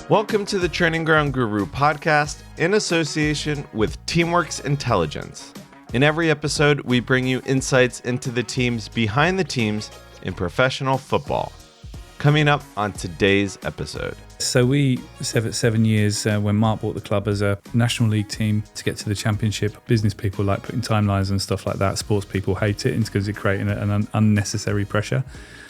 Welcome to the Training Ground Guru podcast in association with Teamwork's Intelligence. In every episode, we bring you insights into the teams behind the teams in professional football. Coming up on today's episode. So we served 7 years when Mark bought the club as a National League team to get to the Championship. Business people like putting timelines and stuff like that. Sports people hate it because it's creating an unnecessary pressure.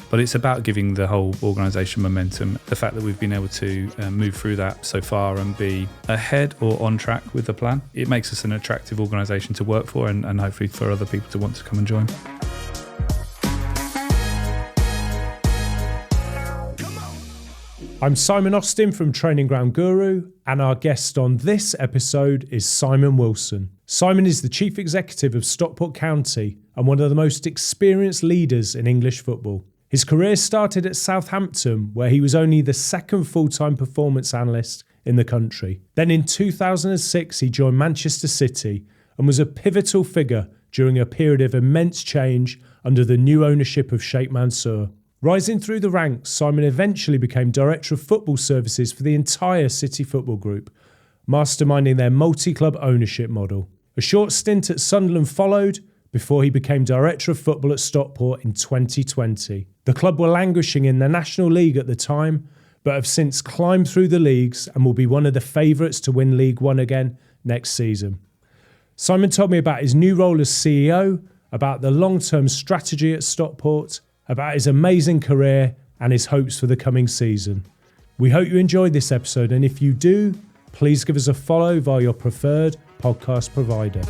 But it's about giving the whole organisation momentum. The fact that we've been able to move through that so far and be ahead or on track with the plan, it makes us an attractive organisation to work for and hopefully for other people to want to come and join. I'm Simon Austin from Training Ground Guru, and our guest on this episode is Simon Wilson. Simon is the Chief Executive of Stockport County and one of the most experienced leaders in English football. His career started at Southampton, where he was only the second full-time performance analyst in the country. Then in 2006, he joined Manchester City and was a pivotal figure during a period of immense change under the new ownership of Sheikh Mansour. Rising through the ranks, Simon eventually became Director of Football Services for the entire City Football Group, masterminding their multi-club ownership model. A short stint at Sunderland followed before he became Director of Football at Stockport in 2020. The club were languishing in the National League at the time, but have since climbed through the leagues and will be one of the favourites to win League One again next season. Simon told me about his new role as CEO, about the long-term strategy at Stockport, about his amazing career and his hopes for the coming season. We hope you enjoyed this episode, and if you do, please give us a follow via your preferred podcast provider.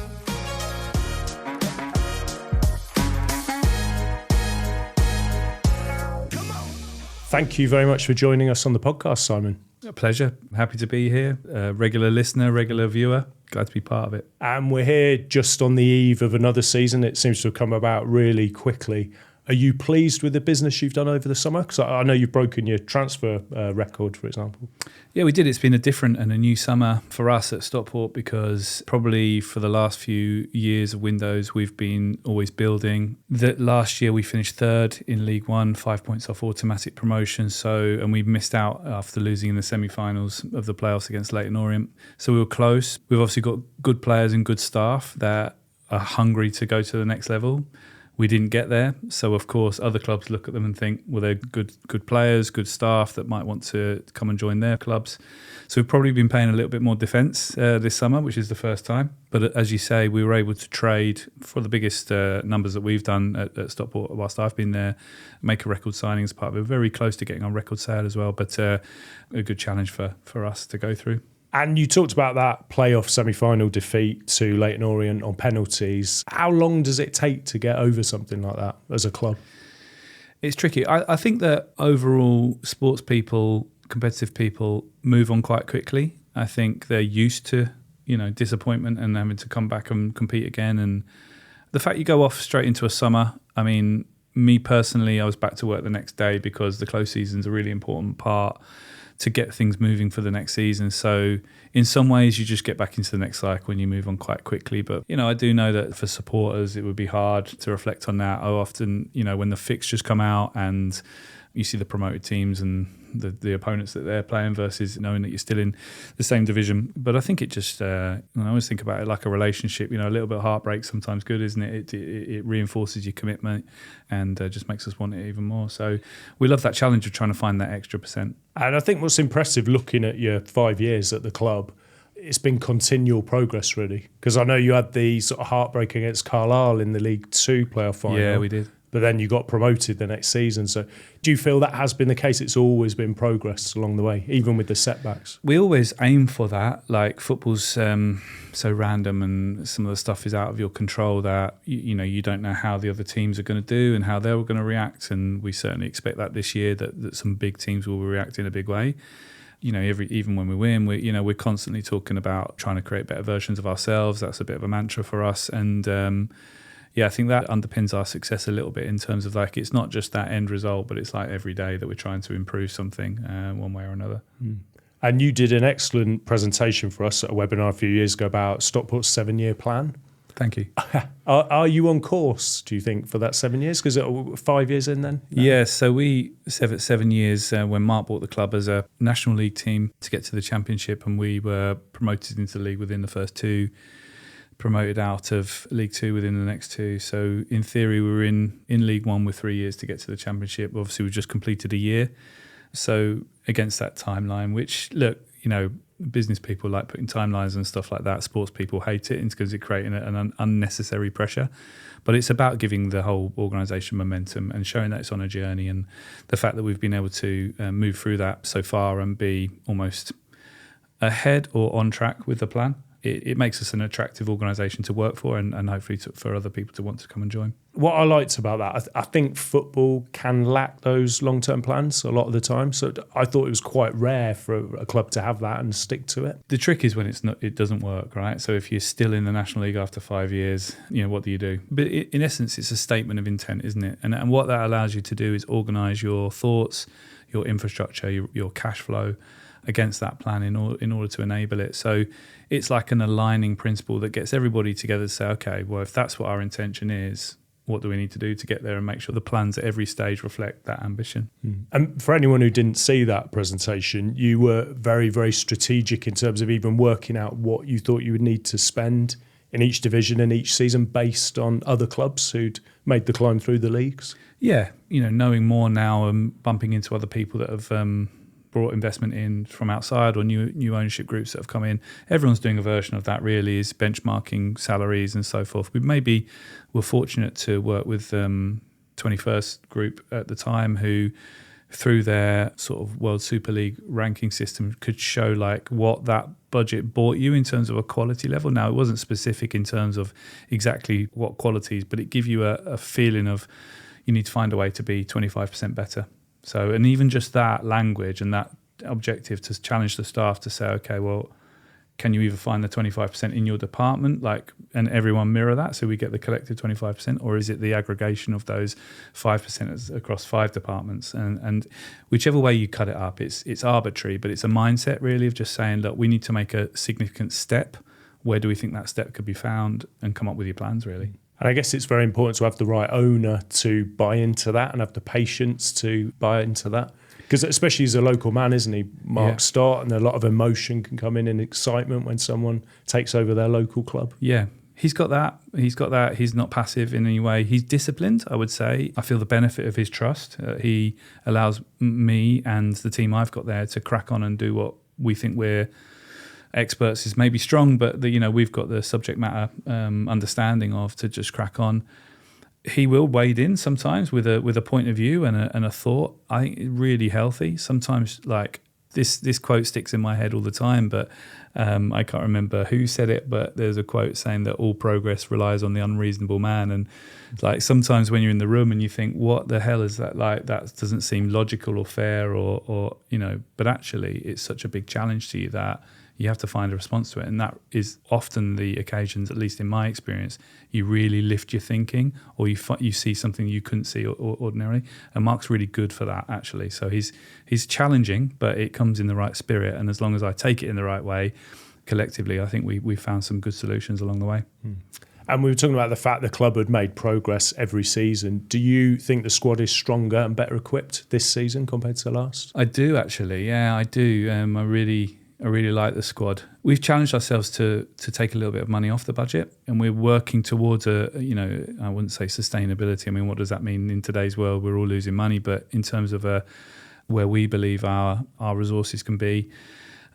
Thank you very much for joining us on the podcast, Simon. A pleasure. Happy to be here. Regular listener, regular viewer. Glad to be part of it. And we're here just on the eve of another season. It seems to have come about really quickly. Are you pleased with the business you've done over the summer? Because I know you've broken your transfer record, for example. Yeah, we did. It's been a different and a new summer for us at Stockport because probably for the last few years of windows, we've been always building. That last year we finished third in League One, 5 points off automatic promotion. And we missed out after losing in the semi-finals of the playoffs against Leyton Orient. So we were close. We've obviously got good players and good staff that are hungry to go to the next level. We didn't get there, so of course other clubs look at them and think, well, they're good players, good staff that might want to come and join their clubs. So we've probably been playing a little bit more defence this summer, which is the first time. But as you say, we were able to trade for the biggest numbers that we've done at Stockport whilst I've been there, make a record signing as part of it. We're very close to getting on record sale as well, but a good challenge for us to go through. And you talked about that playoff semi-final defeat to Leyton Orient on penalties. How long does it take to get over something like that as a club? It's tricky. I think that overall sports people, competitive people move on quite quickly. I think they're used to, disappointment and having to come back and compete again. And the fact you go off straight into a summer, I mean, me personally, I was back to work the next day because the close season's a really important part to get things moving for the next season. So in some ways you just get back into the next cycle and you move on quite quickly. But, I do know that for supporters, it would be hard to reflect on that. How often, when the fixtures come out and you see the promoted teams and the opponents that they're playing versus knowing that you're still in the same division. But I think it just, I always think about it like a relationship, a little bit of heartbreak sometimes good, isn't it? It reinforces your commitment and just makes us want it even more. So we love that challenge of trying to find that extra %. And I think what's impressive looking at your 5 years at the club, it's been continual progress really. Because I know you had the sort of heartbreak against Carlisle in the League Two playoff final. Yeah, we did. But then you got promoted the next season. So do you feel that has been the case? It's always been progress along the way, even with the setbacks? We always aim for that. Like football's so random and some of the stuff is out of your control that, you don't know how the other teams are going to do and how they're going to react. And we certainly expect that this year, that some big teams will react in a big way. Even when we win, we're constantly talking about trying to create better versions of ourselves. That's a bit of a mantra for us. And I think that underpins our success a little bit in terms of it's not just that end result, but it's every day that we're trying to improve something one way or another. And you did an excellent presentation for us at a webinar a few years ago about Stockport's 7-year plan. Thank you. Are you on course, do you think, for that 7 years? Because 5 years in then? No? Yeah, so we 7 years when Mark bought the club as a National League team to get to the Championship, and we were promoted into the league within the first two, promoted out of League Two within the next two. So in theory, we were in League One with 3 years to get to the Championship. Obviously, we just completed a year. So against that timeline, which, look, business people like putting timelines and stuff like that. Sports people hate it because it's creating an unnecessary pressure. But it's about giving the whole organisation momentum and showing that it's on a journey. And the fact that we've been able to move through that so far and be almost ahead or on track with the plan, it makes us an attractive organisation to work for and hopefully for other people to want to come and join. What I liked about that, I think football can lack those long-term plans a lot of the time. So I thought it was quite rare for a club to have that and stick to it. The trick is when it doesn't work, right? So if you're still in the National League after 5 years, what do you do? But in essence, it's a statement of intent, isn't it? And what that allows you to do is organise your thoughts, your infrastructure, your cash flow against that plan in order to enable it. So it's like an aligning principle that gets everybody together to say, okay, well, if that's what our intention is, what do we need to do to get there and make sure the plans at every stage reflect that ambition? And for anyone who didn't see that presentation, you were very, very strategic in terms of even working out what you thought you would need to spend in each division and each season based on other clubs who'd made the climb through the leagues. Yeah, knowing more now and bumping into other people that have brought investment in from outside or new ownership groups that have come in. Everyone's doing a version of that, really, is benchmarking salaries and so forth. We were fortunate to work with 21st Group at the time, who through their sort of World Super League ranking system could show like what that budget bought you in terms of a quality level. Now, it wasn't specific in terms of exactly what qualities, but it gave you a feeling of you need to find a way to be 25% better. So, and even just that language and that objective to challenge the staff to say, okay, well, can you either find the 25% in your department, and everyone mirror that, so we get the collective 25%, or is it the aggregation of those 5% across 5 departments? And whichever way you cut it up, it's arbitrary, but it's a mindset really of just saying, look, we need to make a significant step. Where do we think that step could be found? And come up with your plans, really. And I guess it's very important to have the right owner to buy into that and have the patience to buy into that. Because especially as a local man, isn't he, Mark Stott, and a lot of emotion can come in and excitement when someone takes over their local club. Yeah, he's got that. He's not passive in any way. He's disciplined, I would say. I feel the benefit of his trust. He allows me and the team I've got there to crack on and do what we think we're experts is maybe strong, but we've got the subject matter understanding of to just crack on. He will wade in sometimes with a point of view and a thought. I think really healthy. Sometimes like this quote sticks in my head all the time, but I can't remember who said it, but there's a quote saying that all progress relies on the unreasonable man. And like sometimes when you're in the room and you think, what the hell is that like? That doesn't seem logical or fair or but actually it's such a big challenge to you that you have to find a response to it. And that is often the occasions, at least in my experience, you really lift your thinking, or you see something you couldn't see ordinarily. And Mark's really good for that, actually. So he's challenging, but it comes in the right spirit. And as long as I take it in the right way, collectively, I think we found some good solutions along the way. And we were talking about the fact the club had made progress every season. Do you think the squad is stronger and better equipped this season compared to last? I do, actually. Yeah, I do. I really like the squad. We've challenged ourselves to take a little bit of money off the budget, and we're working towards I wouldn't say sustainability. I mean, what does that mean in today's world? We're all losing money, but in terms of where we believe our resources can be,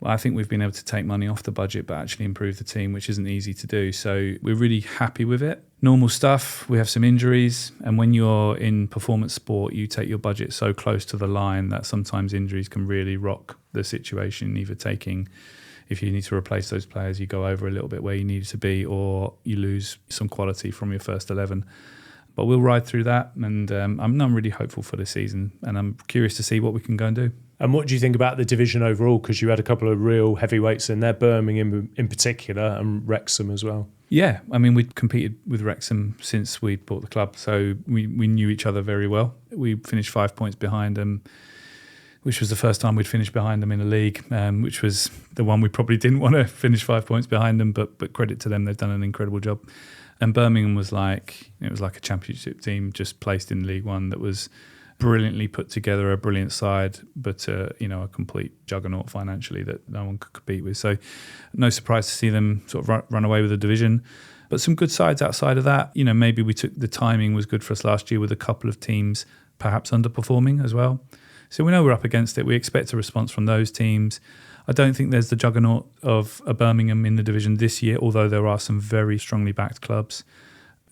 I think we've been able to take money off the budget but actually improve the team, which isn't easy to do. So we're really happy with it. Normal stuff, we have some injuries, and when you're in performance sport, you take your budget so close to the line that sometimes injuries can really rock the situation, either if you need to replace those players, you go over a little bit where you need to be, or you lose some quality from your first 11. But we'll ride through that, and I'm really hopeful for the season, and I'm curious to see what we can go and do. And what do you think about the division overall? Because you had a couple of real heavyweights in there, Birmingham in particular, and Wrexham as well. Yeah, I mean, we'd competed with Wrexham since we'd bought the club, so we knew each other very well. We finished 5 points behind them which was the first time we'd finished behind them in a league, which was the one we probably didn't want to finish 5 points behind them, but credit to them, they've done an incredible job. And Birmingham was like a championship team just placed in League One that was brilliantly put together, a brilliant side, but a complete juggernaut financially that no one could compete with. So no surprise to see them sort of run away with the division. But some good sides outside of that. Maybe the timing was good for us last year with a couple of teams perhaps underperforming as well. So we know we're up against it. We expect a response from those teams. I don't think there's the juggernaut of a Birmingham in the division this year, although there are some very strongly backed clubs.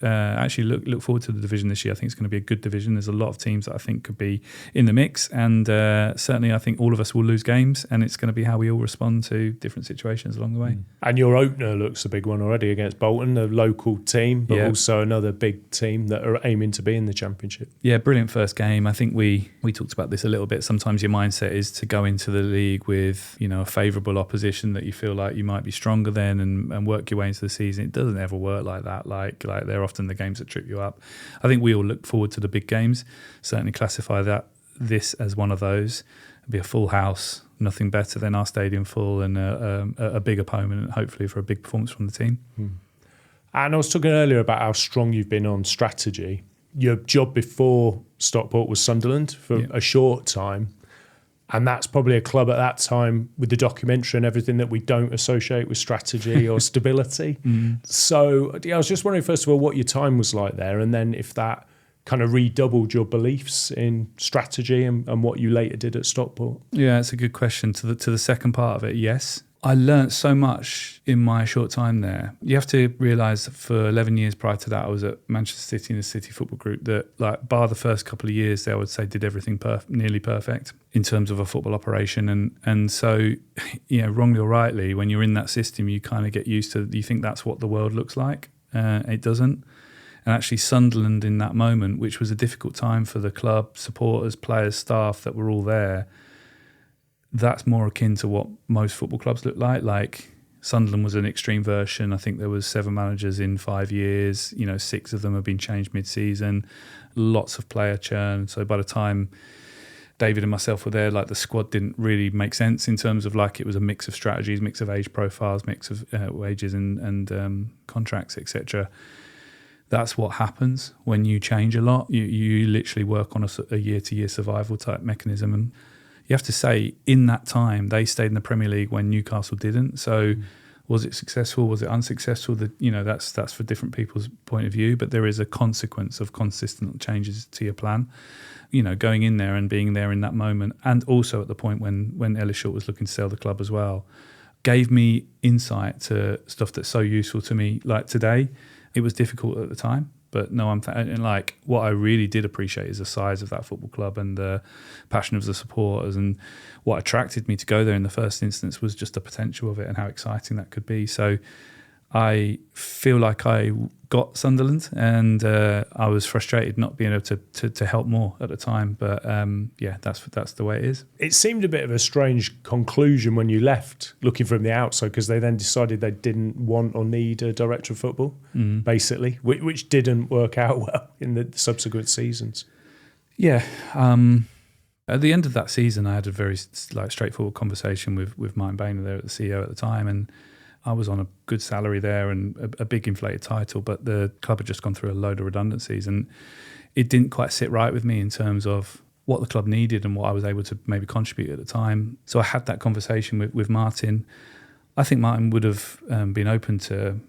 Actually, look forward to the division this year. I think it's going to be a good division. There's a lot of teams that I think could be in the mix, and certainly I think all of us will lose games, and it's going to be how we all respond to different situations along the way. And your opener looks a big one already against Bolton, a local team, but also another big team that are aiming to be in the Championship. Yeah, brilliant first game. I think we talked about this a little bit. Sometimes your mindset is to go into the league with a favourable opposition that you feel like you might be stronger than, and work your way into the season. It doesn't ever work like that. Like they're often the games that trip you up. I think we all look forward to the big games. Certainly classify this as one of those. It'll be a full house, nothing better than our stadium full, and a big opponent, and hopefully for a big performance from the team. And I was talking earlier about how strong you've been on strategy. Your job before Stockport was Sunderland for a short time. And that's probably a club at that time with the documentary and everything that we don't associate with strategy or stability. So I was just wondering, first of all, what your time was like there, and then if that kind of redoubled your beliefs in strategy and what you later did at Stockport. Yeah, it's a good question. To the second part of it, yes. I learnt so much in my short time there. You have to realise that for 11 years prior to that, I was at Manchester City in the City Football Group that, bar the first couple of years, they, I would say, did everything nearly perfect in terms of a football operation. And so, wrongly or rightly, when you're in that system, you kind of get used to, you think that's what the world looks like. It doesn't. And actually Sunderland in that moment, which was a difficult time for the club, supporters, players, staff that were all there, that's more akin to what most football clubs look like. Like Sunderland was an extreme version. I think there was 7 managers in 5 years. 6 of them have been changed mid-season. Lots of player churn. So by the time David and myself were there, the squad didn't really make sense in terms of it was a mix of strategies, mix of age profiles, mix of wages and contracts, etc. That's what happens when you change a lot. You literally work on a year-to-year survival type mechanism. And you have to say, in that time, they stayed in the Premier League when Newcastle didn't. So was it successful? Was it unsuccessful? That's for different people's point of view. But there is a consequence of consistent changes to your plan. Going in there and being there in that moment, and also at the point when Ellis Short was looking to sell the club as well, gave me insight to stuff that's so useful to me. Like today, it was difficult at the time. But no, what I really did appreciate is the size of that football club and the passion of the supporters. And what attracted me to go there in the first instance was just the potential of it and how exciting that could be. So I feel like I got Sunderland, and I was frustrated not being able to help more at the time. But that's the way it is. It seemed a bit of a strange conclusion when you left, looking from the outside, because they then decided they didn't want or need a director of football, basically, which didn't work out well in the subsequent seasons. Yeah. At the end of that season, I had a very straightforward conversation with Martin Boehner there, the CEO at the time, and I was on a good salary there and a big inflated title, but the club had just gone through a load of redundancies, and it didn't quite sit right with me in terms of what the club needed and what I was able to maybe contribute at the time. So I had that conversation with Martin. I think Martin would have been open to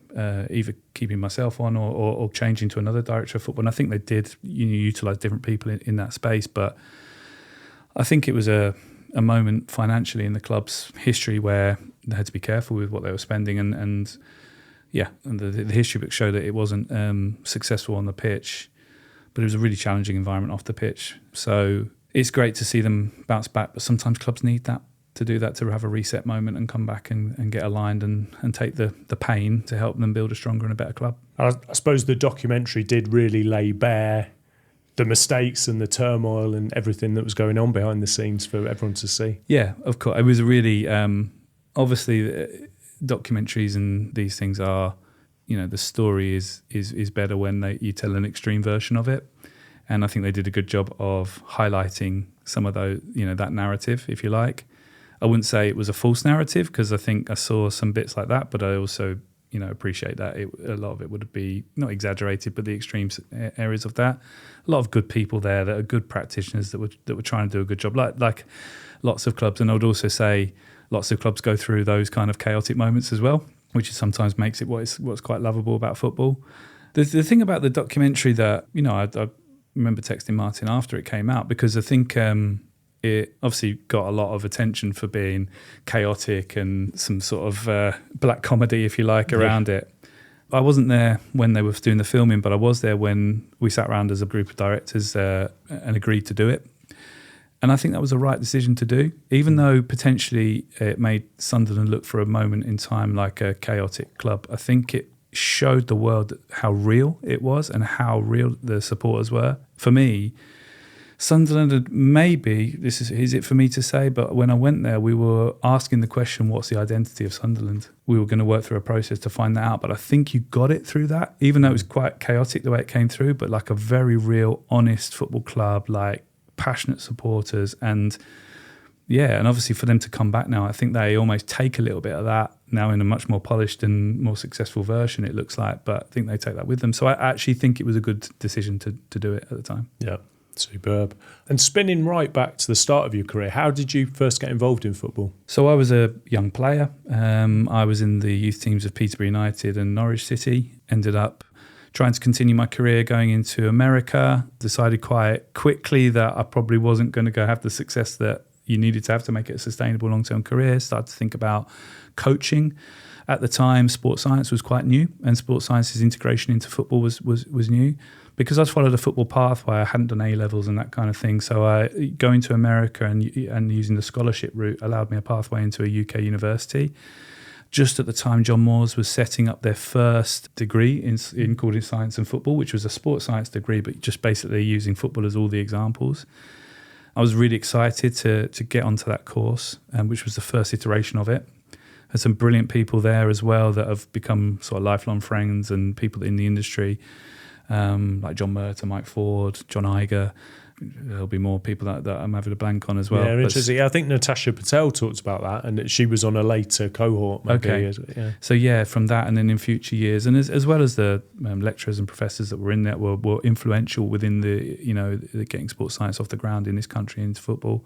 either keeping myself on or changing to another director of football. And I think they did utilise different people in that space. But I think it was a moment financially in the club's history where they had to be careful with what they were spending. And the history books show that it wasn't successful on the pitch, but it was a really challenging environment off the pitch. So it's great to see them bounce back, but sometimes clubs need that, to do that, to have a reset moment and come back and get aligned and take the pain to help them build a stronger and a better club. I suppose the documentary did really lay bare the mistakes and the turmoil and everything that was going on behind the scenes for everyone to see. Yeah, of course. It was a really, obviously, documentaries and these things are, the story is better when you tell an extreme version of it. And I think they did a good job of highlighting some of those, that narrative, if you like. I wouldn't say it was a false narrative, because I think I saw some bits like that, but I also, appreciate that a lot of it would be not exaggerated, but the extreme areas of that. A lot of good people there that are good practitioners that were trying to do a good job, like lots of clubs. And I would also say lots of clubs go through those kind of chaotic moments as well, which sometimes makes it what's quite lovable about football. The thing about the documentary that, I remember texting Martin after it came out, because I think it obviously got a lot of attention for being chaotic and some sort of black comedy, if you like, around it. I wasn't there when they were doing the filming, but I was there when we sat around as a group of directors and agreed to do it. And I think that was the right decision to do, even though potentially it made Sunderland look for a moment in time like a chaotic club. I think it showed the world how real it was and how real the supporters were. For me, Sunderland had maybe, is it for me to say, but when I went there, we were asking the question, what's the identity of Sunderland? We were going to work through a process to find that out, but I think you got it through that, even though it was quite chaotic the way it came through, but like a very real, honest football club, like passionate supporters. And and obviously for them to come back now, I think they almost take a little bit of that now in a much more polished and more successful version, it looks like, but I think they take that with them. So I actually think it was a good decision to do it at the time. Yeah. Superb. And spinning right back to the start of your career, how did you first get involved in football? So I was a young player. I was in the youth teams of Peterborough United and Norwich City. Ended up trying to continue my career going into America. Decided quite quickly that I probably wasn't going to go have the success that you needed to have to make it a sustainable long-term career. Started to think about coaching. At the time, sports science was quite new, and sports science's integration into football was new. Because I'd followed a football pathway, I hadn't done A-levels and that kind of thing. So going to America and using the scholarship route allowed me a pathway into a UK university. Just at the time, John Moores was setting up their first degree in called it Science and Football, which was a sports science degree, but just basically using football as all the examples. I was really excited to get onto that course, which was the first iteration of it. There's some brilliant people there as well that have become sort of lifelong friends and people in the industry. Like John Murta, Mike Ford, John Iger. There'll be more people that I'm having a blank on as well. Yeah, interesting. I think Natasha Patel talked about that, and she was on a later cohort. Maybe. Okay. Yeah. So from that, and then in future years, and as well as the lecturers and professors that were in there were influential within the getting sports science off the ground in this country into football.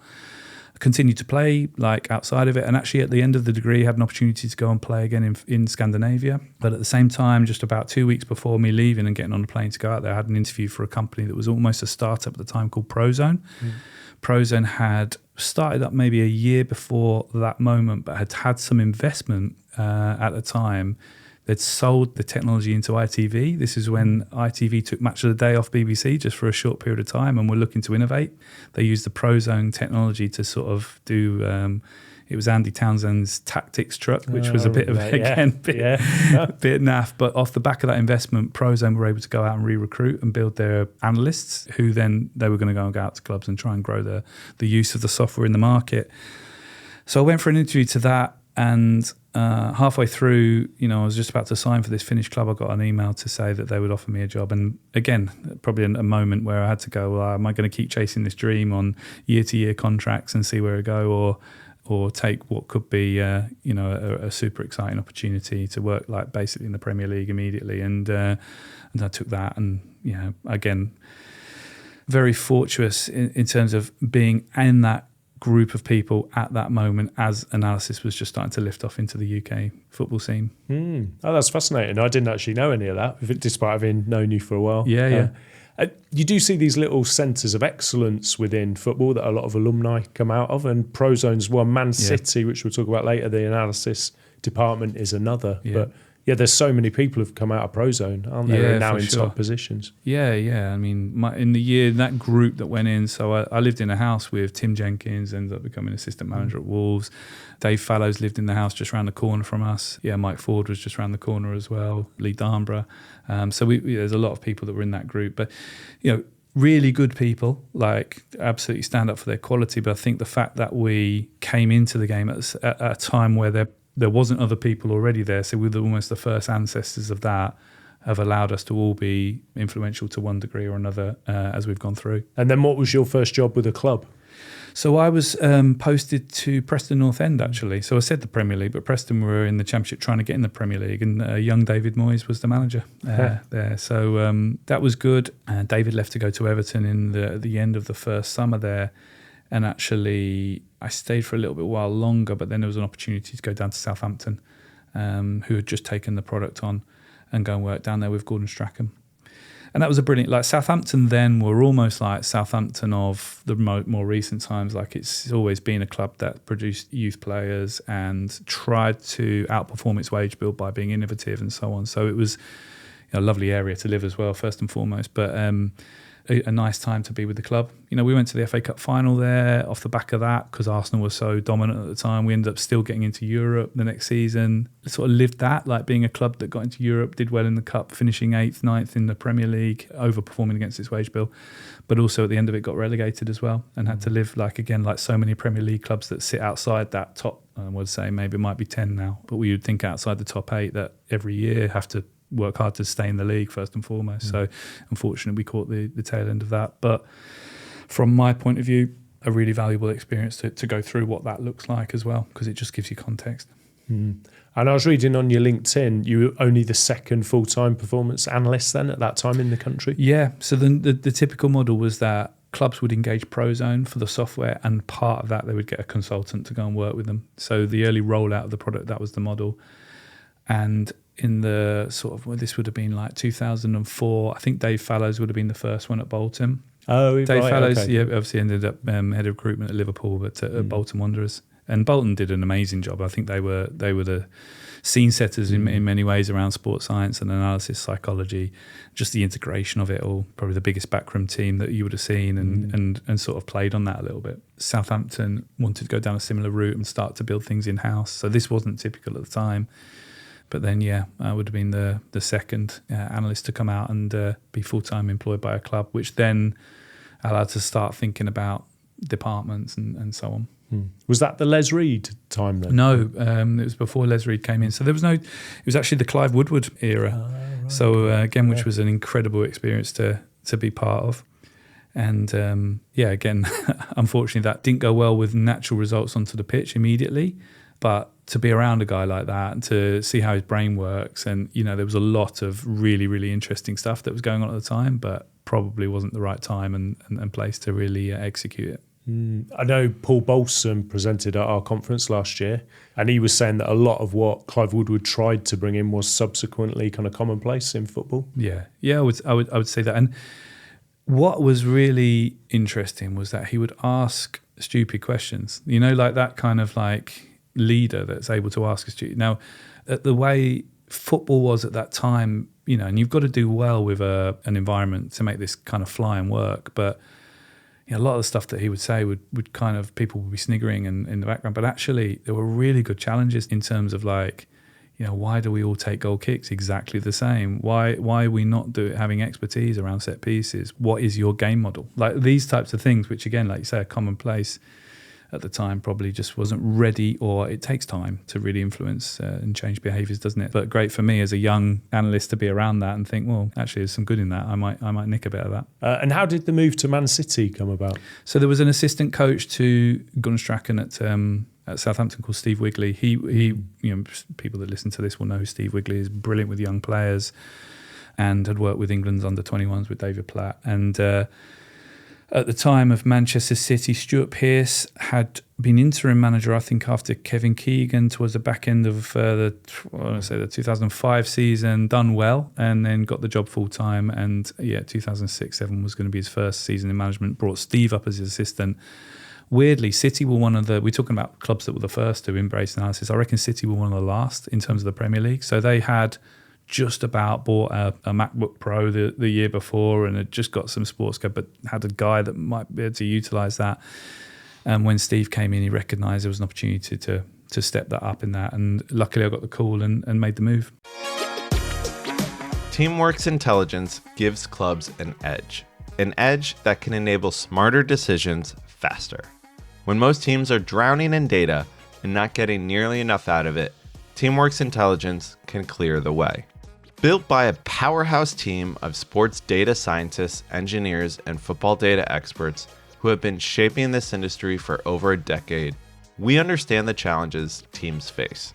Continued to play like outside of it, and actually at the end of the degree had an opportunity to go and play again in Scandinavia. But at the same time, just about 2 weeks before me leaving and getting on a plane to go out there, I had an interview for a company that was almost a startup at the time called Prozone. Prozone had started up maybe a year before that moment, but had some investment at the time. They'd sold the technology into ITV. This is when ITV took Match of the Day off BBC just for a short period of time and were looking to innovate. They used the Prozone technology to sort of do, it was Andy Townsend's Tactics truck, which was a bit of, bit naff. But off the back of that investment, Prozone were able to go out and re-recruit and build their analysts, who then they were going to go out to clubs and try and grow the use of the software in the market. So I went for an interview to that, and halfway through, I was just about to sign for this Finnish club. I got an email to say that they would offer me a job. And again, probably a moment where I had to go, well, am I going to keep chasing this dream on year-to-year contracts and see where I go, or take what could be, a super exciting opportunity to work like basically in the Premier League immediately. And I took that, and, again, very fortuitous in terms of being in that group of people at that moment as analysis was just starting to lift off into the UK football scene. Oh, that's fascinating. I didn't actually know any of that, despite having known you for a while. Yeah. You do see these little centres of excellence within football that a lot of alumni come out of, and Prozone's one, Man City, which we'll talk about later, the analysis department is another. Yeah. But there's so many people who've come out of Prozone, aren't there? Yeah, now in top positions. Yeah. I mean, in the year, that group that went in, so I lived in a house with Tim Jenkins, ended up becoming assistant manager at Wolves. Dave Fallows lived in the house just around the corner from us. Yeah, Mike Ford was just around the corner as well. Lee Darnborough. So there's a lot of people that were in that group. But, really good people, like absolutely stand up for their quality. But I think the fact that we came into the game at a time where there wasn't other people already there, so we were almost the first ancestors of that, have allowed us to all be influential to one degree or another as we've gone through. And then what was your first job with a club? So I was posted to Preston North End, actually. So I said the Premier League, but Preston were in the Championship trying to get in the Premier League, and young David Moyes was the manager there. So that was good. David left to go to Everton in the end of the first summer there. And actually, I stayed for a little bit while longer, but then there was an opportunity to go down to Southampton, who had just taken the product on, and go and work down there with Gordon Strachan. And that was a brilliant, like Southampton then were almost like Southampton of the more recent times. Like it's always been a club that produced youth players and tried to outperform its wage bill by being innovative and so on. So it was a lovely area to live as well, first and foremost. But a nice time to be with the club. You know, we went to the FA Cup final there off the back of that because Arsenal was so dominant at the time. We ended up still getting into Europe the next season. Sort of lived that, like being a club that got into Europe, did well in the Cup, finishing 8th, 9th in the Premier League, overperforming against its wage bill. But also at the end of it got relegated as well and had to live like so many Premier League clubs that sit outside that top, I would say maybe it might be 10 now, but we would think outside the top 8 that every year have to work hard to stay in the league first and foremost. So unfortunately we caught the tail end of that. But from my point of view, a really valuable experience to go through what that looks like as well, because it just gives you context. And I was reading on your LinkedIn, you were only the second full-time performance analyst then at that time in the country? Yeah. So the typical model was that clubs would engage Prozone for the software, and part of that they would get a consultant to go and work with them. So the early rollout of the product, that was the model. And in the this would have been like 2004, I think Dave Fallows would have been the first one at Bolton. Oh, Dave right, Fallows, okay. yeah, obviously ended up head of recruitment at Liverpool, but at Bolton Wanderers. And Bolton did an amazing job. I think they were the scene setters in many ways around sports science and analysis, psychology, just the integration of it all. Probably the biggest backroom team that you would have seen, and sort of played on that a little bit. Southampton wanted to go down a similar route and start to build things in house. So this wasn't typical at the time. But then, I would have been the second analyst to come out and be full-time employed by a club, which then allowed to start thinking about departments and so on. Was that the Les Reed time then? No, it was before Les Reed came in. So there was it was actually the Clive Woodward era. Right. So again, which was an incredible experience to be part of. And again, unfortunately that didn't go well with natural results onto the pitch immediately. But to be around a guy like that and to see how his brain works, and there was a lot of really, really interesting stuff that was going on at the time, but probably wasn't the right time and place to really execute it. I know Paul Bolson presented at our conference last year, and he was saying that a lot of what Clive Woodward tried to bring in was subsequently kind of commonplace in football. Yeah, I would say that. And what was really interesting was that he would ask stupid questions. Like that kind of like leader that's able to ask us to. Now, the way football was at that time, and you've got to do well with an environment to make this kind of fly and work. But a lot of the stuff that he would say would kind of, people would be sniggering in the background. But actually, there were really good challenges in terms of like, why do we all take goal kicks exactly the same? Why are we not having expertise around set pieces? What is your game model? Like these types of things, which again, like you say, are commonplace at the time, probably just wasn't ready, or it takes time to really influence and change behaviours, doesn't it? But great for me as a young analyst to be around that and think, well, actually there's some good in that. I might nick a bit of that. And how did the move to Man City come about? So there was an assistant coach to Gordon Strachan at Southampton called Steve Wigley. He people that listen to this will know who Steve Wigley is. Brilliant with young players, and had worked with England's under-21s with David Platt. And at the time of Manchester City, Stuart Pearce had been interim manager, I think, after Kevin Keegan towards the back end of the 2005 season, done well, and then got the job full-time. And 2006-07 was going to be his first season in management, brought Steve up as his assistant. Weirdly, City were we're talking about clubs that were the first to embrace analysis. I reckon City were one of the last in terms of the Premier League. So they had just about bought a MacBook Pro the year before, and had just got some sports code, but had a guy that might be able to utilise that. And when Steve came in, he recognised there was an opportunity to step that up in that. And luckily I got the call and made the move. Teamwork's intelligence gives clubs an edge that can enable smarter decisions faster. When most teams are drowning in data and not getting nearly enough out of it, Teamwork's intelligence can clear the way. Built by a powerhouse team of sports data scientists, engineers, and football data experts who have been shaping this industry for over a decade, we understand the challenges teams face.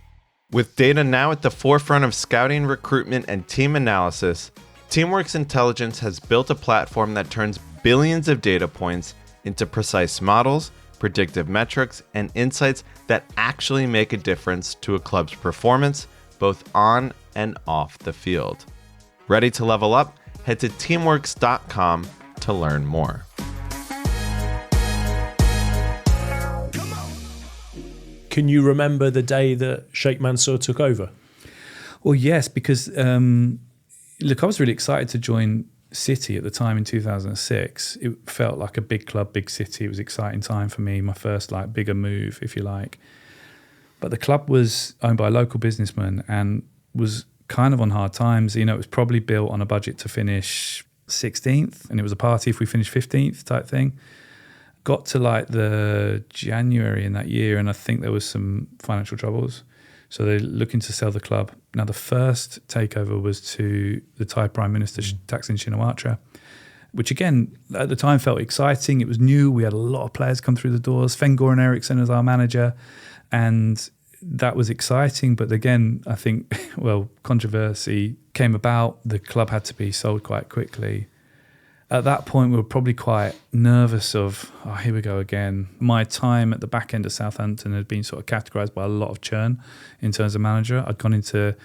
With data now at the forefront of scouting, recruitment, and team analysis, Teamworks Intelligence has built a platform that turns billions of data points into precise models, predictive metrics, and insights that actually make a difference to a club's performance, both on and off the field. Ready to level up? Head to teamworks.com to learn more. Can you remember the day that Sheikh Mansour took over? Well, yes, because look, I was really excited to join City at the time in 2006. It felt like a big club, big city. It was an exciting time for me, my first bigger move, if you like. But the club was owned by a local businessman and was kind of on hard times. It was probably built on a budget to finish 16th, and it was a party if we finished 15th type thing. Got to the January in that year, and I think there was some financial troubles. So they're looking to sell the club. Now, the first takeover was to the Thai Prime Minister, Thaksin Shinawatra, which again, at the time felt exciting. It was new. We had a lot of players come through the doors. Sven-Goran Eriksson as our manager. And that was exciting. But again, I think, controversy came about. The club had to be sold quite quickly. At that point, we were probably quite nervous of, here we go again. My time at the back end of Southampton had been sort of categorised by a lot of churn in terms of manager. I'd gone into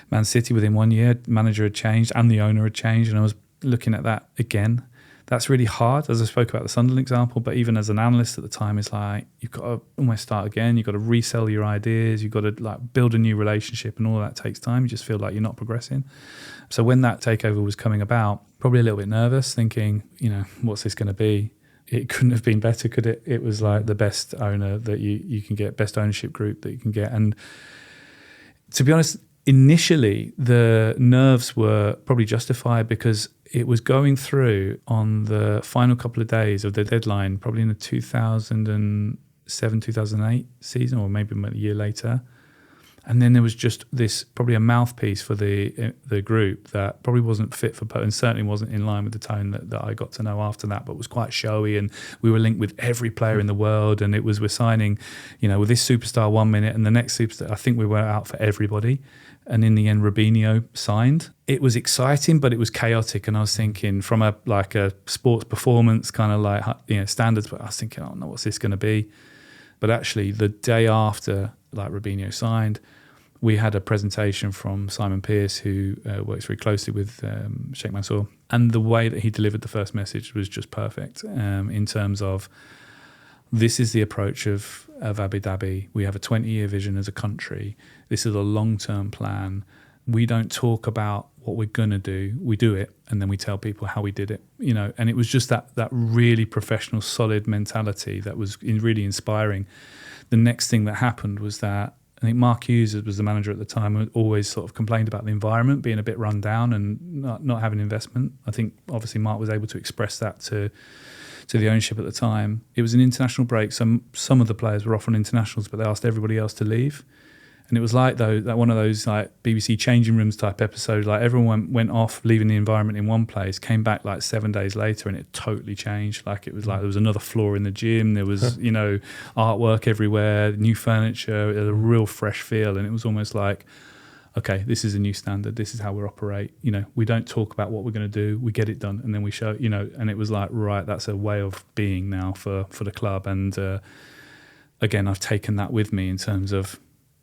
Man City within 1 year. Manager had changed and the owner had changed, and I was looking at that again. That's really hard, as I spoke about the Sunderland example, but even as an analyst at the time, it's you've got to almost start again. You've got to resell your ideas. You've got to build a new relationship, and all that takes time. You just feel like you're not progressing. So when that takeover was coming about, probably a little bit nervous, thinking, what's this going to be? It couldn't have been better, could it? It was the best owner that you can get, best ownership group that you can get. And to be honest, initially the nerves were probably justified because it was going through on the final couple of days of the deadline, probably in the 2007, 2008 season, or maybe a year later. And then there was just this, probably a mouthpiece for the group that probably wasn't fit for, and certainly wasn't in line with the tone that I got to know after that, but was quite showy. And we were linked with every player in the world. And we're signing, with this superstar 1 minute and the next superstar, I think we were out for everybody. And in the end, Robinho signed. It was exciting, but it was chaotic. And I was thinking from a sports performance kind of standards, but I was thinking, oh no, what's this going to be? But actually the day after Robinho signed, we had a presentation from Simon Pearce, who works very closely with Sheikh Mansour. And the way that he delivered the first message was just perfect in terms of, this is the approach of Abu Dhabi. We have a 20-year vision as a country. This is a long-term plan. We don't talk about what we're going to do. We do it, and then we tell people how we did it. And it was just that really professional, solid mentality that was really inspiring. The next thing that happened was that I think Mark Hughes was the manager at the time, and always sort of complained about the environment being a bit run down and not having investment. I think obviously Mark was able to express that to the ownership at the time. It was an international break, so some of the players were off on internationals, but they asked everybody else to leave. And it was that one of those BBC changing rooms type episodes. Everyone went off, leaving the environment in one place, came back 7 days later, and it totally changed. It was there was another floor in the gym. There was artwork everywhere, new furniture, a real fresh feel, and it was almost okay, this is a new standard. This is how we operate. We don't talk about what we're going to do. We get it done, and then we show. And it was right, that's a way of being now for the club. And again, I've taken that with me in terms of,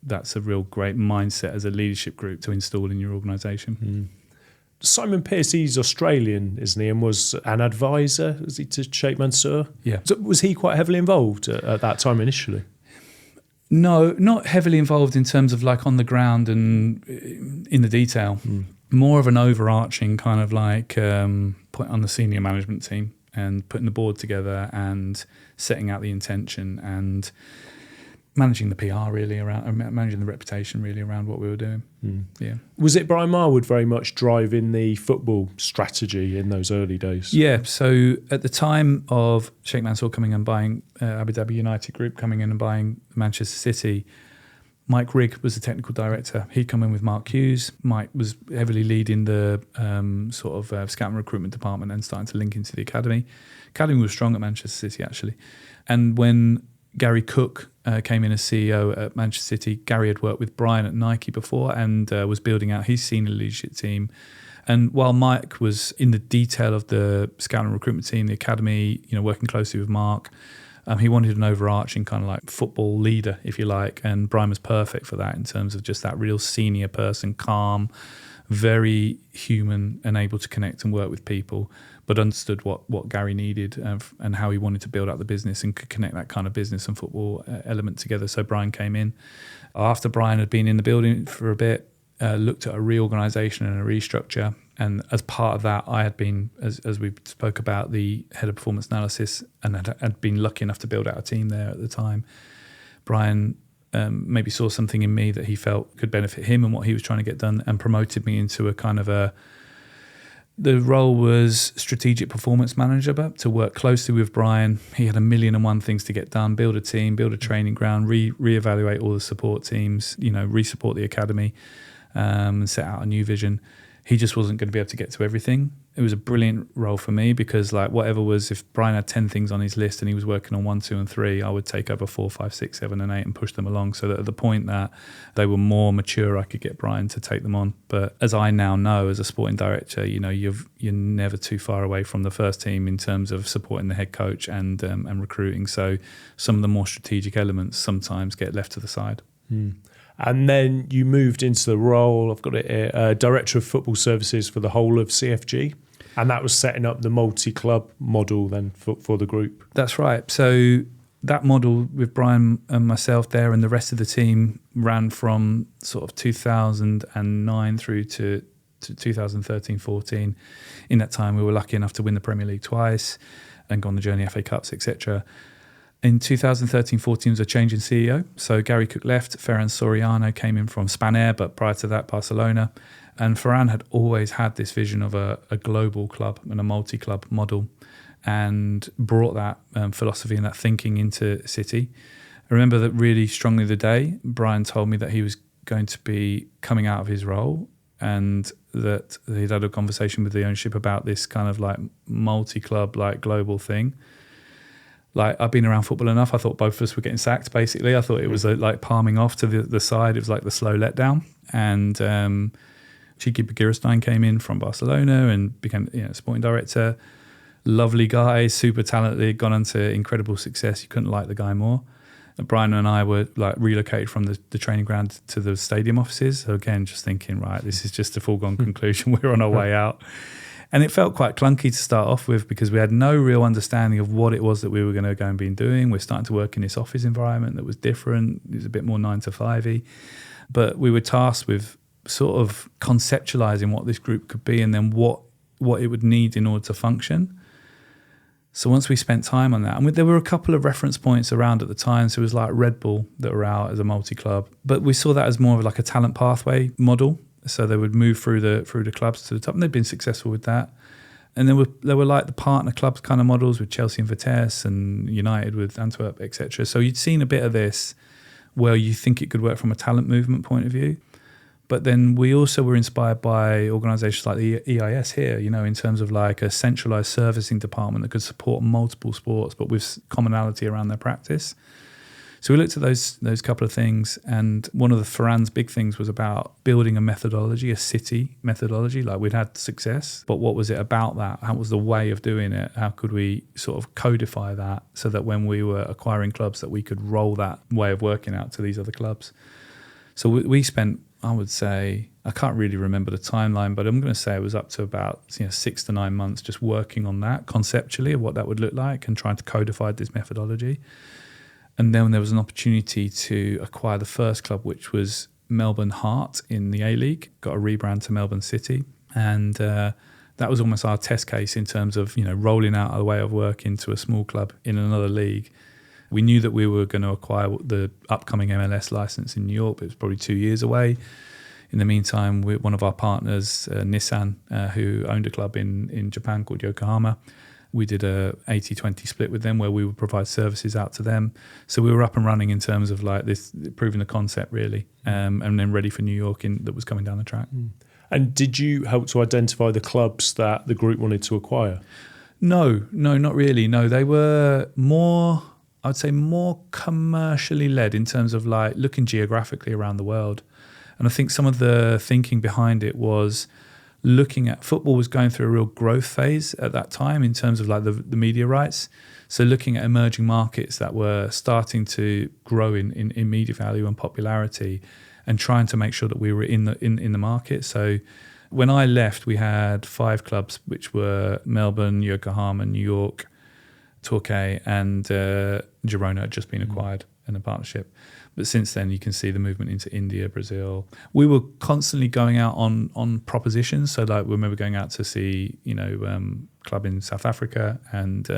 that's a real great mindset as a leadership group to install in your organisation. Simon Pearce, he's Australian, isn't he? And was an advisor, was he, to Sheikh Mansour? Yeah. So was he quite heavily involved at that time initially? No, not heavily involved in terms of on the ground and in the detail. More of an overarching kind of point on the senior management team and putting the board together and setting out the intention and managing the PR really around, managing the reputation really around what we were doing. Yeah. Was it Brian Marwood very much driving the football strategy in those early days? Yeah. So at the time of Sheikh Mansour coming and buying Abu Dhabi United Group, coming in and buying Manchester City, Mike Rigg was the technical director. He'd come in with Mark Hughes. Mike was heavily leading the scout and recruitment department and starting to link into the academy. Academy was strong at Manchester City, actually. And when Gary Cook came in as CEO at Manchester City, Gary had worked with Brian at Nike before and was building out his senior leadership team. And while Mike was in the detail of the scout and recruitment team, the academy, working closely with Mark, he wanted an overarching kind of like football leader, if you like, and Brian was perfect for that in terms of just that real senior person, calm, very human and able to connect and work with people, but understood what Gary needed and how he wanted to build out the business and could connect that kind of business and football element together. So Brian came in. After Brian had been in the building for a bit, looked at a reorganisation and a restructure. And as part of that, I had been, as we spoke about, the head of performance analysis and had been lucky enough to build out a team there at the time. Brian maybe saw something in me that he felt could benefit him and what he was trying to get done and promoted me into a kind of the role was strategic performance manager, but to work closely with Brian. He had 1,000,001 things to get done, build a team, build a training ground, reevaluate all the support teams, re-support the academy, and set out a new vision. He just wasn't going to be able to get to everything. It was a brilliant role for me because if Brian had 10 things on his list and he was working on 1, 2 and 3, I would take over 4, 5, 6, 7 and 8 and push them along so that at the point that they were more mature, I could get Brian to take them on. But as I now know as a sporting director, you're never too far away from the first team in terms of supporting the head coach and recruiting. So some of the more strategic elements sometimes get left to the side. And then you moved into the role, I've got it here, Director of Football Services for the whole of CFG. And that was setting up the multi-club model then for the group. That's right. So that model with Brian and myself there and the rest of the team ran from sort of 2009 through to 2013-14. In that time, we were lucky enough to win the Premier League twice and go on the journey, FA Cups, etc. In 2013-14 was a change in CEO. So Gary Cook left, Ferran Soriano came in from Spanair, but prior to that, Barcelona. And Ferran had always had this vision of a global club and a multi-club model and brought that philosophy and that thinking into City. I remember that really strongly the day Brian told me that he was going to be coming out of his role and that he'd had a conversation with the ownership about this kind of like multi-club, like global thing. Like, I've been around football enough. I thought both of us were getting sacked, basically. I thought it was like palming off to the side. It was like the slow letdown. And Chiki Bagirstein came in from Barcelona and became sporting director. Lovely guy, super talented, gone on to incredible success. You couldn't like the guy more. Brian and I were like relocated from the training ground to the stadium offices. So again, just thinking, right, this is just a foregone conclusion. We're on our way out. And it felt quite clunky to start off with because we had no real understanding of what it was that we were going to go and be doing. We're starting to work in this office environment that was different. It was a bit more 9 to 5-y. But we were tasked with sort of conceptualizing what this group could be and then what it would need in order to function. So once we spent time on that, and there were a couple of reference points around at the time. So it was like Red Bull that were out as a multi-club. But we saw that as more of like a talent pathway model. So they would move through the clubs to the top, and they'd been successful with that. And there were like the partner clubs kind of models with Chelsea and Vitesse and United with Antwerp, etc. So you'd seen a bit of this where you think it could work from a talent movement point of view. But then we also were inspired by organisations like the EIS here, in terms of like a centralised servicing department that could support multiple sports, but with commonality around their practice. So we looked at those couple of things, and one of the Ferran's big things was about building a methodology, a City methodology. Like, we'd had success, but what was it about that? How was the way of doing it? How could we sort of codify that so that when we were acquiring clubs that we could roll that way of working out to these other clubs? So we spent, I would say, I can't really remember the timeline, but I'm going to say it was up to about 6 to 9 months just working on that conceptually of what that would look like and trying to codify this methodology. And then there was an opportunity to acquire the first club, which was Melbourne Heart in the A-League, got a rebrand to Melbourne City. And that was almost our test case in terms of, rolling out a way of working to a small club in another league. We knew that we were going to acquire the upcoming MLS license in New York, but it was probably 2 years away. In the meantime, one of our partners, Nissan, who owned a club in Japan called Yokohama, we did a 80-20 split with them where we would provide services out to them. So we were up and running in terms of like this, proving the concept really, and then ready for New York that was coming down the track. And did you help to identify the clubs that the group wanted to acquire? No, not really. No, they were more, I would say more commercially led in terms of like looking geographically around the world. And I think some of the thinking behind it was looking at football was going through a real growth phase at that time in terms of like the media rights. So looking at emerging markets that were starting to grow in media value and popularity, and trying to make sure that we were in the market. So when I left, we had 5 clubs, which were Melbourne, Yokohama, New York, Torquay, and Girona had just been acquired in a partnership. But since then, you can see the movement into India, Brazil. We were constantly going out on propositions. So, like, we remember going out to see, club in South Africa and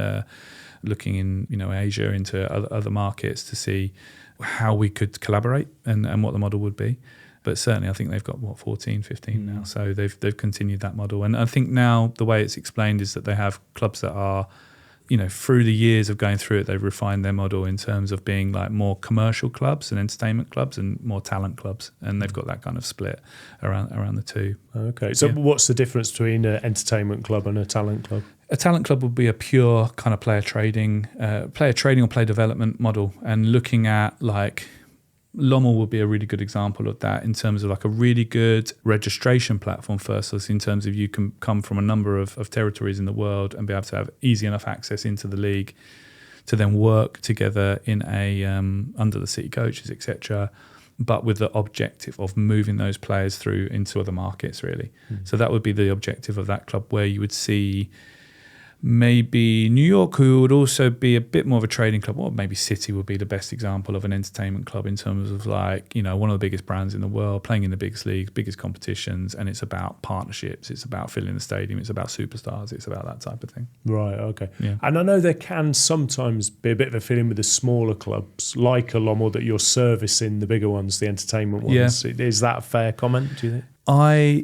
looking in, Asia into other markets to see how we could collaborate and what the model would be. But certainly, I think they've got 14, 15 now. So they've continued that model. And I think now the way it's explained is that they have clubs that are, through the years of going through it, they've refined their model in terms of being like more commercial clubs and entertainment clubs and more talent clubs. And they've got that kind of split around the two. Okay. So what's the difference between an entertainment club and a talent club? A talent club would be a pure kind of player trading or player development model, and looking at like Lommel would be a really good example of that in terms of like a really good registration platform first, so in terms of you can come from a number of territories in the world and be able to have easy enough access into the league to then work together in a under the city coaches, etc., but with the objective of moving those players through into other markets really. So that would be the objective of that club, where you would see maybe New York, who would also be a bit more of a trading club, or maybe City would be the best example of an entertainment club in terms of like, one of the biggest brands in the world, playing in the biggest leagues, biggest competitions, and it's about partnerships, it's about filling the stadium, it's about superstars, it's about that type of thing. Right, okay. Yeah. And I know there can sometimes be a bit of a feeling with the smaller clubs, like a Lommel, that you're servicing the bigger ones, the entertainment ones. Yeah. Is that a fair comment, do you think?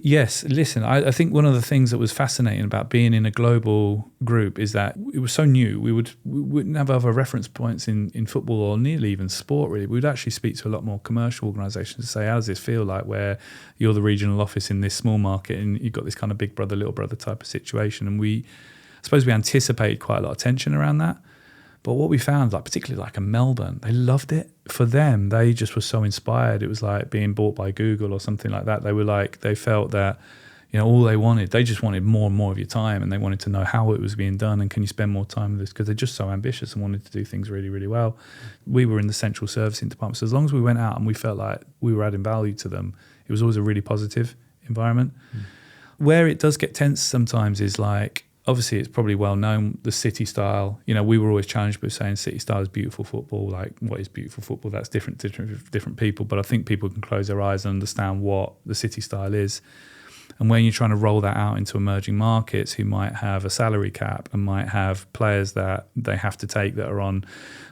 Yes, listen, I think one of the things that was fascinating about being in a global group is that it was so new. We wouldn't have other reference points in football or nearly even sport really. We'd actually speak to a lot more commercial organisations to say, how does this feel like where you're the regional office in this small market and you've got this kind of big brother, little brother type of situation. And I suppose we anticipated quite a lot of tension around that. But what we found, like particularly like in Melbourne, they loved it. For them, they just were so inspired. It was like being bought by Google or something like that. They were like, they felt that, all they just wanted more and more of your time, and they wanted to know how it was being done and can you spend more time with this, because they're just so ambitious and wanted to do things really, really well. We were in the central servicing department, so as long as we went out and we felt like we were adding value to them, it was always a really positive environment. Where it does get tense sometimes is like, obviously, it's probably well known, the City style. We were always challenged with saying City style is beautiful football. Like, what is beautiful football? That's different to different people. But I think people can close their eyes and understand what the City style is. And when you're trying to roll that out into emerging markets who might have a salary cap and might have players that they have to take that are on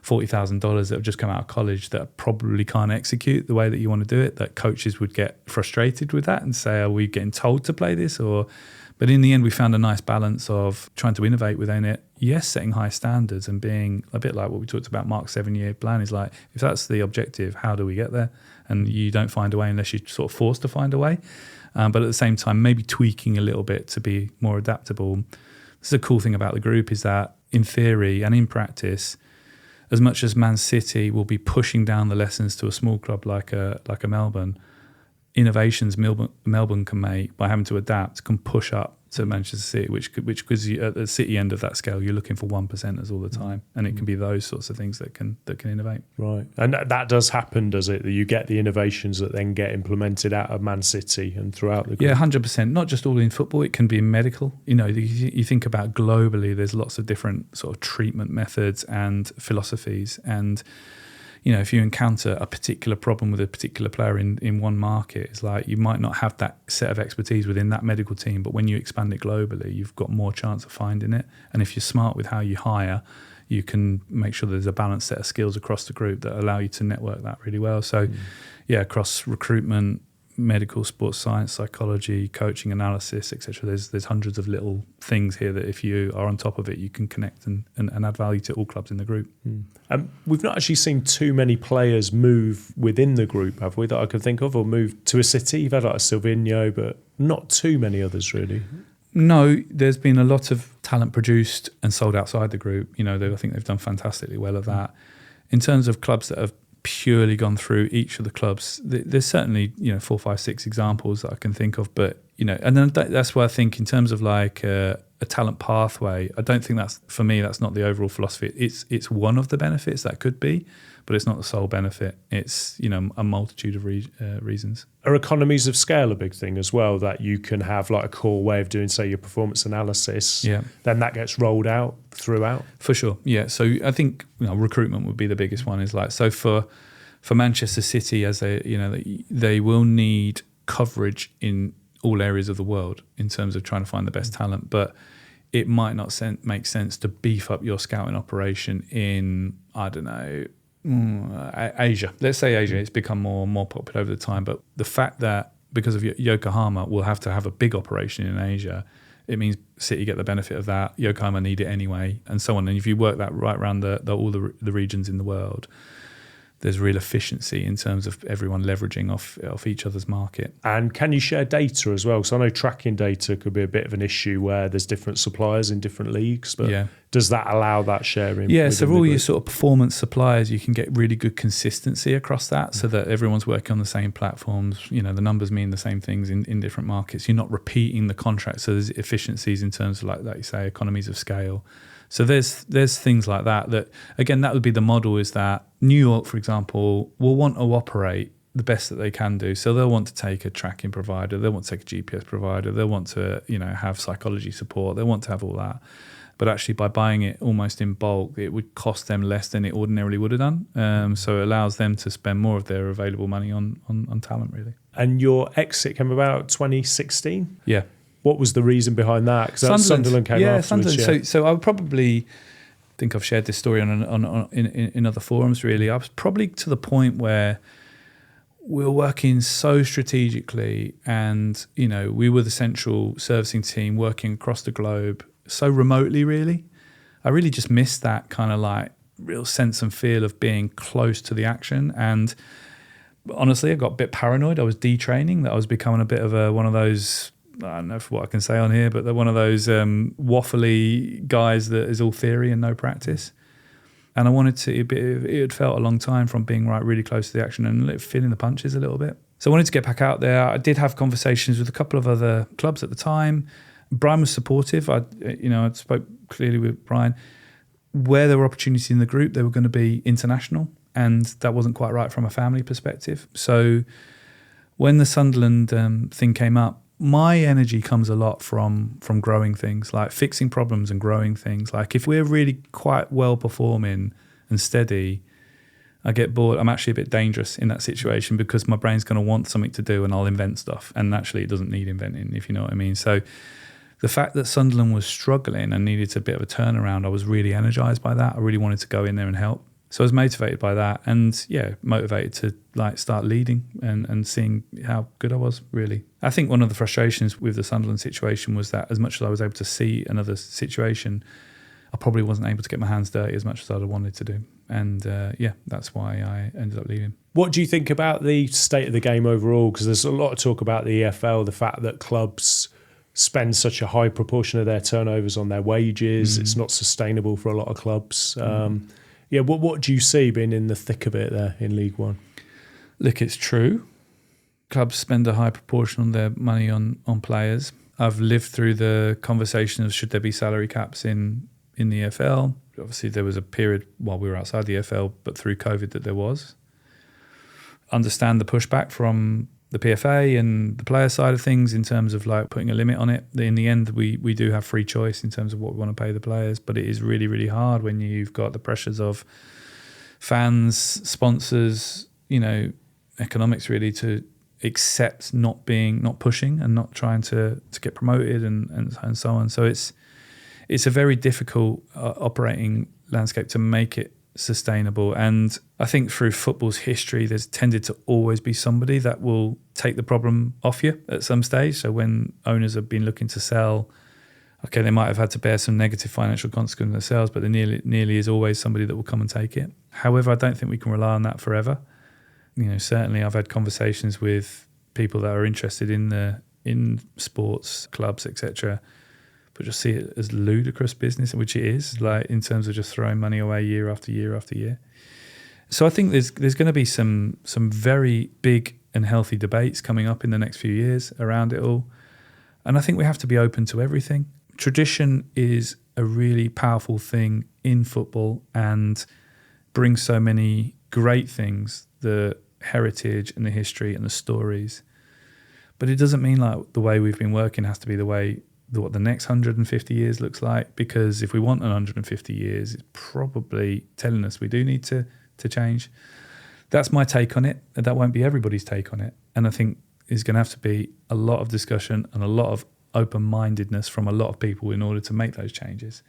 $40,000 that have just come out of college that probably can't execute the way that you want to do it, that coaches would get frustrated with that and say, are we getting told to play this? But in the end, we found a nice balance of trying to innovate within it. Yes, setting high standards and being a bit like what we talked about, Mark's 7-year plan is like, if that's the objective, how do we get there? And you don't find a way unless you're sort of forced to find a way. But at the same time, maybe tweaking a little bit to be more adaptable. This is a cool thing about the group is that in theory and in practice, as much as Man City will be pushing down the lessons to a small club like a Melbourne, innovations Melbourne can make by having to adapt can push up to Manchester City, which because at the City end of that scale, you're looking for 1%ers all the time, and it can be those sorts of things that can innovate. Right, and that does happen, does it? That you get the innovations that then get implemented out of Man City and throughout the group? Yeah, 100%. Not just all in football; it can be in medical. You think about globally, there's lots of different sort of treatment methods and philosophies, and if you encounter a particular problem with a particular player in one market, it's like you might not have that set of expertise within that medical team, but when you expand it globally, you've got more chance of finding it. And if you're smart with how you hire, you can make sure there's a balanced set of skills across the group that allow you to network that really well. So, across recruitment, medical, sports science, psychology, coaching, analysis, etc. There's hundreds of little things here that if you are on top of it, you can connect and add value to all clubs in the group. We've not actually seen too many players move within the group, have we, that I can think of, or move to a city? You've had like a Silvino, but not too many others really. No, there's been a lot of talent produced and sold outside the group. I think they've done fantastically well at that. In terms of clubs that have purely gone through each of the clubs, there's certainly 4, 5, 6 examples that I can think of. But and then that's why I think in terms of like a talent pathway, I don't think that's not the overall philosophy. It's one of the benefits that could be, but it's not the sole benefit. It's a multitude of reasons. Are economies of scale a big thing as well, that you can have like a core way of doing, say, your performance analysis? Yeah. Then that gets rolled out throughout? For sure, yeah. So I think recruitment would be the biggest one. Is like, so for Manchester City, as they will need coverage in all areas of the world in terms of trying to find the best talent, but it might not make sense to beef up your scouting operation in, I don't know, Asia. Let's say Asia. It's become more popular over the time, but the fact that because of Yokohama we'll have to have a big operation in Asia, it means City get the benefit of that. Yokohama need it anyway, and so on. And if you work that right around all the regions in the world, there's real efficiency in terms of everyone leveraging off each other's market. And can you share data as well? So I know tracking data could be a bit of an issue where there's different suppliers in different leagues, but does that allow that sharing? Yeah, so for all your sort of performance suppliers, you can get really good consistency across that so that everyone's working on the same platforms. The numbers mean the same things in different markets. You're not repeating the contract, so there's efficiencies in terms of, like you say, economies of scale. So there's things like that again, that would be the model, is that New York, for example, will want to operate the best that they can do. So they'll want to take a tracking provider, they'll want to take a GPS provider, they'll want to have psychology support, they'll want to have all that. But actually by buying it almost in bulk, it would cost them less than it ordinarily would have done. So it allows them to spend more of their available money on talent, really. And your exit came about 2016? Yeah. What was the reason behind that? Because Sunderland came afterwards. Sunderland. So I would probably think I've shared this story in other forums, really. I was probably to the point where we were working so strategically, and we were the central servicing team working across the globe so remotely, really. I really just missed that kind of like real sense and feel of being close to the action. And honestly, I got a bit paranoid. I was detraining, that I was becoming a bit of one of those, I don't know what I can say on here, but they're one of those waffly guys that is all theory and no practice. And I wanted to, it had felt a long time from being really close to the action and feeling the punches a little bit. So I wanted to get back out there. I did have conversations with a couple of other clubs at the time. Brian was supportive. I spoke clearly with Brian. Where there were opportunities in the group, they were going to be international, and that wasn't quite right from a family perspective. So when the Sunderland thing came up, my energy comes a lot from growing things, like fixing problems and growing things. Like if we're really quite well performing and steady, I get bored. I'm actually a bit dangerous in that situation because my brain's going to want something to do and I'll invent stuff. And actually it doesn't need inventing, if you know what I mean. So the fact that Sunderland was struggling and needed a bit of a turnaround, I was really energized by that. I really wanted to go in there and help. So I was motivated by that, and motivated to start leading and seeing how good I was, really. I think one of the frustrations with the Sunderland situation was that as much as I was able to see another situation, I probably wasn't able to get my hands dirty as much as I'd have wanted to do. And that's why I ended up leaving. What do you think about the state of the game overall? Because there's a lot of talk about the EFL, the fact that clubs spend such a high proportion of their turnovers on their wages. It's not sustainable for a lot of clubs. What do you see being in the thick of it there in League One? Look, it's true. Clubs spend a high proportion of their money on players. I've lived through the conversation of should there be salary caps in the EFL. Obviously, there was a period while we were outside the EFL, but through COVID that there was. Understand the pushback from the PFA and the player side of things in terms of putting a limit on it. In the end, we do have free choice in terms of what we want to pay the players, but it is really, really hard when you've got the pressures of fans, sponsors, economics, really, to accept not pushing and not trying to get promoted and so on. So it's a very difficult operating landscape to make it sustainable. And I think through football's history, there's tended to always be somebody that will take the problem off you at some stage. So when owners have been looking to sell, okay, they might have had to bear some negative financial consequences themselves, but there nearly is always somebody that will come and take it. However, I don't think we can rely on that forever. Certainly I've had conversations with people that are interested in sports clubs, etc., but just see it as ludicrous business, which it is, like in terms of just throwing money away year after year after year. So I think there's going to be some very big and healthy debates coming up in the next few years around it all. And I think we have to be open to everything. Tradition is a really powerful thing in football and brings so many great things, the heritage and the history and the stories. But it doesn't mean like the way we've been working has to be the way what the next 150 years looks like, because if we want 150 years, it's probably telling us we do need to change. That's my take on it. That won't be everybody's take on it. And I think there's going to have to be a lot of discussion and a lot of open-mindedness from a lot of people in order to make those changes.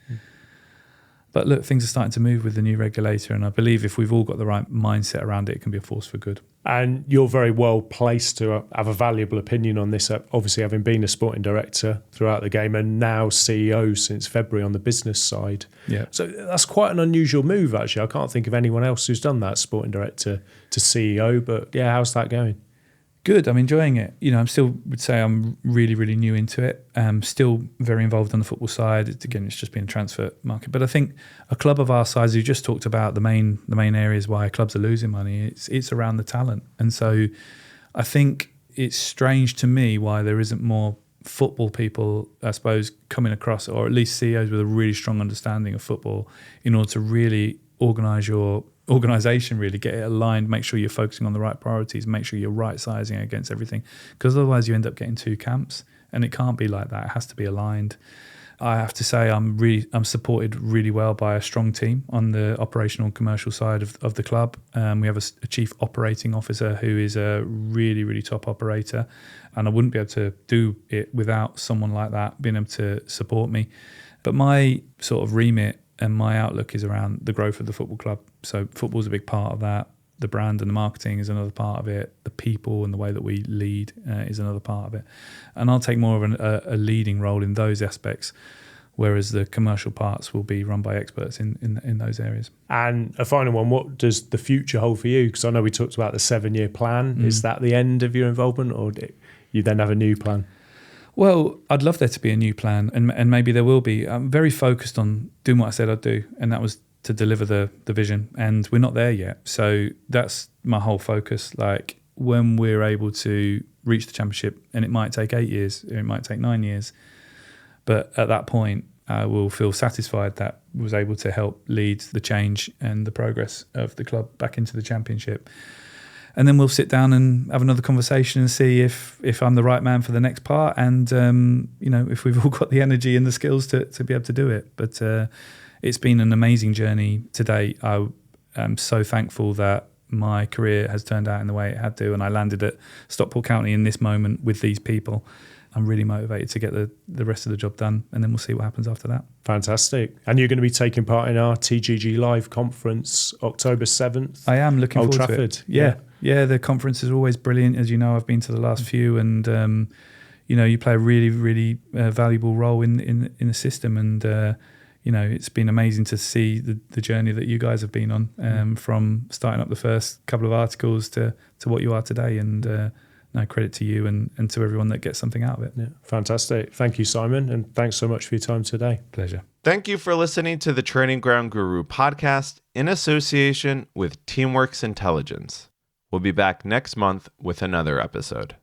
But look, things are starting to move with the new regulator, and I believe if we've all got the right mindset around it, it can be a force for good. And you're very well placed to have a valuable opinion on this, obviously having been a sporting director throughout the game and now CEO since February on the business side. Yeah. So that's quite an unusual move, actually. I can't think of anyone else who's done that, sporting director to CEO, but yeah, how's that going? Good. I'm enjoying it. I'm still would say I'm really, really new into it. Still very involved on the football side. It's just been a transfer market. But I think a club of our size, you just talked about the main areas why clubs are losing money. It's around the talent. And so I think it's strange to me why there isn't more football people, I suppose, coming across, or at least CEOs with a really strong understanding of football in order to really organise your organisation, really get it aligned, make sure you're focusing on the right priorities, make sure you're right sizing against everything, because otherwise you end up getting two camps, and it can't be like that. It has to be aligned. I have to say I'm supported really well by a strong team on the operational and commercial side of the club. We have a chief operating officer who is a really, really top operator, and I wouldn't be able to do it without someone like that being able to support me. But my sort of remit and my outlook is around the growth of the football club. So football's a big part of that. The brand and the marketing is another part of it. The people and the way that we lead is another part of it. And I'll take more of a leading role in those aspects, whereas the commercial parts will be run by experts in those areas. And a final one, what does the future hold for you? Because I know we talked about the 7-year plan. Is that the end of your involvement, or do you then have a new plan? Well, I'd love there to be a new plan, and maybe there will be. I'm very focused on doing what I said I'd do, and that was to deliver the vision, and we're not there yet. So that's my whole focus. Like, when we're able to reach the championship, and it might take 8 years, or it might take 9 years, but at that point, I will feel satisfied that I was able to help lead the change and the progress of the club back into the championship. And then we'll sit down and have another conversation and see if I'm the right man for the next part, and if we've all got the energy and the skills to be able to do it. But it's been an amazing journey to date. I am so thankful that my career has turned out in the way it had to, and I landed at Stockport County in this moment with these people. I'm really motivated to get the rest of the job done, and then we'll see what happens after that. Fantastic. And you're going to be taking part in our TGG Live conference October 7th. I am looking forward to it. Yeah, the conference is always brilliant. As you know, I've been to the last few, and you play a really, really valuable role in the system, and it's been amazing to see the journey that you guys have been on, from starting up the first couple of articles to what you are today, and no, credit to you and to everyone that gets something out of it. Yeah, fantastic. Thank you, Simon, and thanks so much for your time today. Pleasure. Thank you for listening to the Training Ground Guru podcast in association with Teamworks Intelligence. We'll be back next month with another episode.